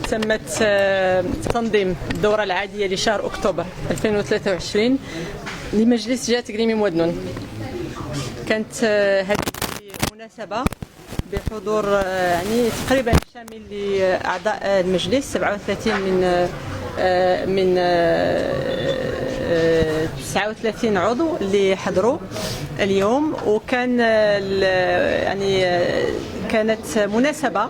تمت تنظيم الدورة العادية لشهر أكتوبر 2023 لمجلس جهة تقريمي مودنون. كانت هذه مناسبة بحضور يعني تقريبا شامل لأعضاء المجلس 37 من 39 عضو اللي حضروا اليوم، وكان يعني كانت مناسبة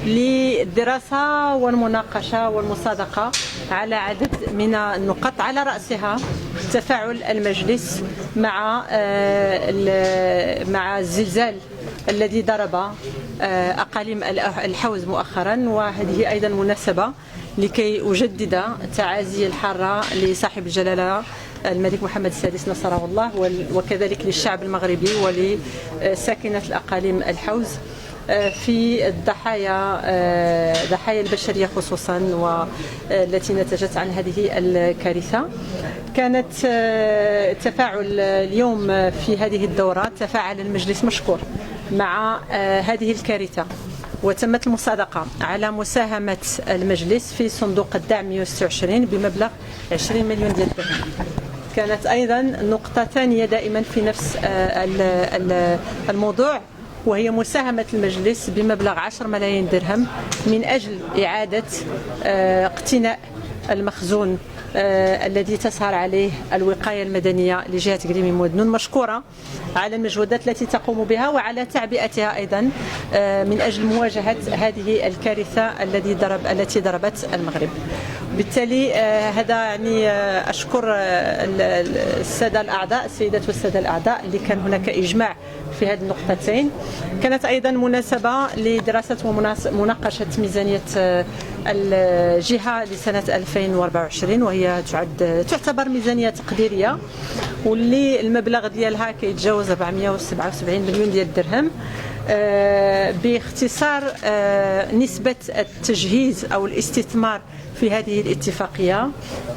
للدراسة والمناقشة والمصادقة على عدد من النقط، على رأسها تفاعل المجلس مع الزلزال الذي ضرب أقاليم الحوز مؤخرا. وهذه أيضا مناسبة لكي أجدد تعازي الحارة لصاحب الجلالة الملك محمد السادس نصره الله، وكذلك للشعب المغربي ولساكنة الأقاليم الحوز في ضحايا البشرية خصوصا والتي نتجت عن هذه الكارثة. كانت تفاعل اليوم في هذه الدورة، تفاعل المجلس مشكور مع هذه الكارثة، وتمت المصادقة على مساهمة المجلس في صندوق الدعم 126 بمبلغ 20 مليون ديال الدرهم. كانت أيضا نقطة ثانية دائما في نفس الموضوع، وهي مساهمة المجلس بمبلغ 10 ملايين درهم من أجل إعادة اقتناء المخزون الذي تسهر عليه الوقاية المدنية لجهة تقريمي مودنون. مشكورة على المجهودات التي تقوم بها وعلى تعبئتها أيضا من أجل مواجهة هذه الكارثة التي ضربت المغرب. بالتالي هذا يعني أشكر السادة الأعضاء، السيدات والسادة الأعضاء، اللي كان هناك إجماع في هذه النقطتين. كانت أيضا مناسبة لدراسة ومناقشة ميزانية الجهة لسنة 2024، وهي تعتبر ميزانية تقديرية، واللي المبلغ ديالها كيتجاوز 477 مليون ديال الدرهم. باختصار، نسبة التجهيز أو الاستثمار في هذه الاتفاقية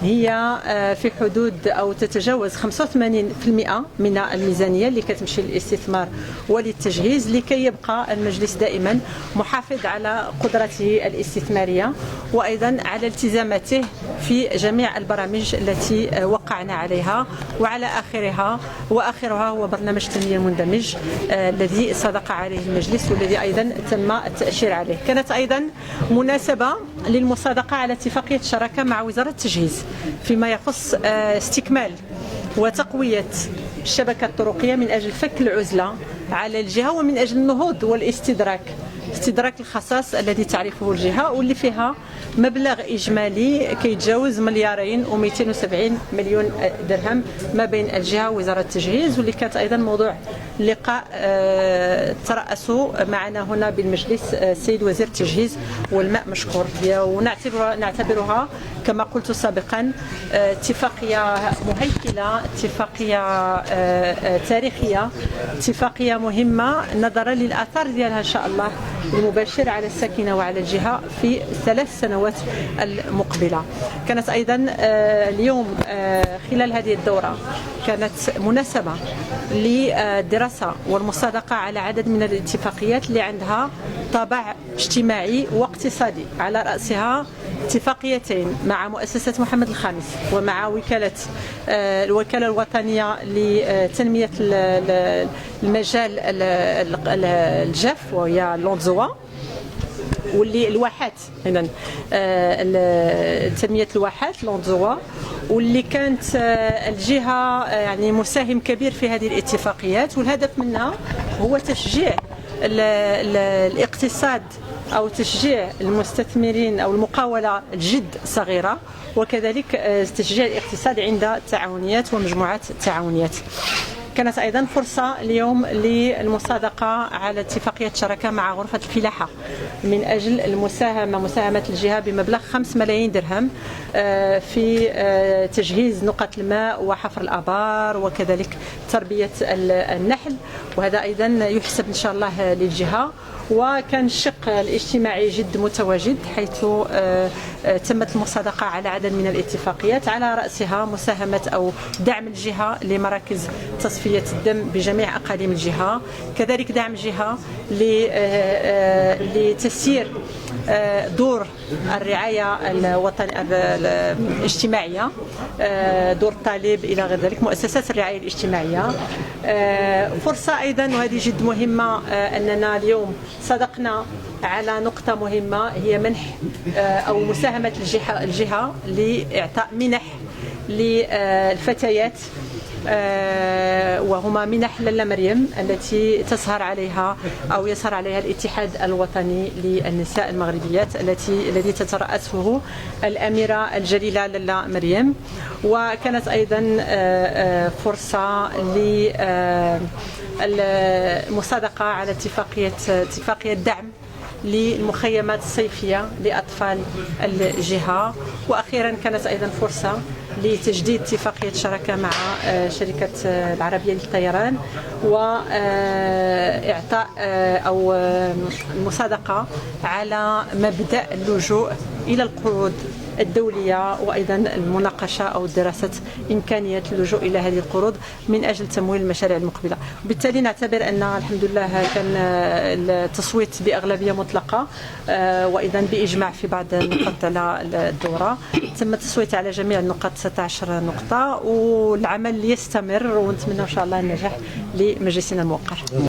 هي في حدود أو تتجاوز 85% من الميزانية اللي كتمشي للاستثمار وللتجهيز، لكي يبقى المجلس دائما محافظ على قدرته الاستثمارية وأيضا على التزاماته في جميع البرامج التي وقعنا عليها، وعلى آخرها هو برنامج التنمية المندمج الذي صدق عليه المجلس والذي أيضا تم التأشير عليه. كانت أيضا مناسبة للمصادقة على اتفاقية شراكة مع وزارة التجهيز فيما يخص استكمال وتقوية الشبكة الطرقية من أجل فك العزلة على الجهة، ومن أجل النهوض والاستدراك الخصاص الذي تعرفه الجهة، واللي فيها مبلغ إجمالي كيتجاوز 2,270 مليون درهم ما بين الجهة ووزارة التجهيز، واللي كانت أيضا موضوع لقاء ترأسوا معنا هنا بالمجلس السيد وزير التجهيز والماء مشكور، ونعتبرها كما قلت سابقا اتفاقية مهيكلة، اتفاقية تاريخية، اتفاقية مهمة نظرا للآثار ديالها إن شاء الله المباشر على الساكنة وعلى الجهة في الثلاث سنوات المقبلة. كانت أيضا اليوم خلال هذه الدورة كانت مناسبة للدراسة والمصادقة على عدد من الاتفاقيات اللي عندها طابع اجتماعي واقتصادي، على رأسها اتفاقيتين مع مؤسسة محمد الخامس ومع الوكالة الوطنية لتنمية المجال الجاف وهي لونزوا، واللي الواحات هنا تنمية الواحات لونزوا، واللي كانت الجهة يعني مساهم كبير في هذه الاتفاقيات، والهدف منها هو تشجيع الاقتصاد أو تشجيع المستثمرين أو المقاولة الجد صغيرة، وكذلك تشجيع الاقتصاد عند تعاونيات ومجموعات تعاونيات. كانت أيضا فرصة اليوم للمصادقة على اتفاقية شراكة مع غرفة الفلاحة من أجل مساهمة الجهة بمبلغ 5 ملايين درهم في تجهيز نقط الماء وحفر الآبار وكذلك تربية النحل، وهذا أيضا يحسب إن شاء الله للجهة. وكان الشق الاجتماعي جد متواجد، حيث تمت المصادقة على عدد من الاتفاقيات، على رأسها مساهمة أو دعم الجهة لمراكز تصفية الدم بجميع أقاليم الجهة، كذلك دعم الجهة لتسيير دور الرعاية الاجتماعية، دور الطالب إلى غير ذلك، مؤسسات الرعاية الاجتماعية. فرصة أيضا وهذه جد مهمة أننا اليوم صدقنا على نقطة مهمة، هي منح أو مساهمة الجهة لإعطاء منح للفتيات، وهما منح لالا مريم التي تسهر عليها أو يسهر عليها الاتحاد الوطني للنساء المغربيات الذي تترأسه الأميرة الجليلة لالا مريم. وكانت أيضا فرصة للمصادقة على اتفاقية دعم للمخيمات الصيفية لأطفال الجهة. وأخيرا كانت أيضا فرصة لتجديد اتفاقية شراكة مع شركة العربية للطيران، وإعطاء أو المصادقة على مبدأ اللجوء إلى القروض الدولية، وأيضا المناقشة أو دراسة إمكانية اللجوء إلى هذه القروض من أجل تمويل المشاريع المقبلة. وبالتالي نعتبر أن الحمد لله كان التصويت بأغلبية مطلقة، وأيضا بإجماع في بعض النقاط على الدورة. تم التصويت على جميع النقاط 19 نقطة، والعمل يستمر ونتمنى إن شاء الله النجاح لمجلسنا الموقر.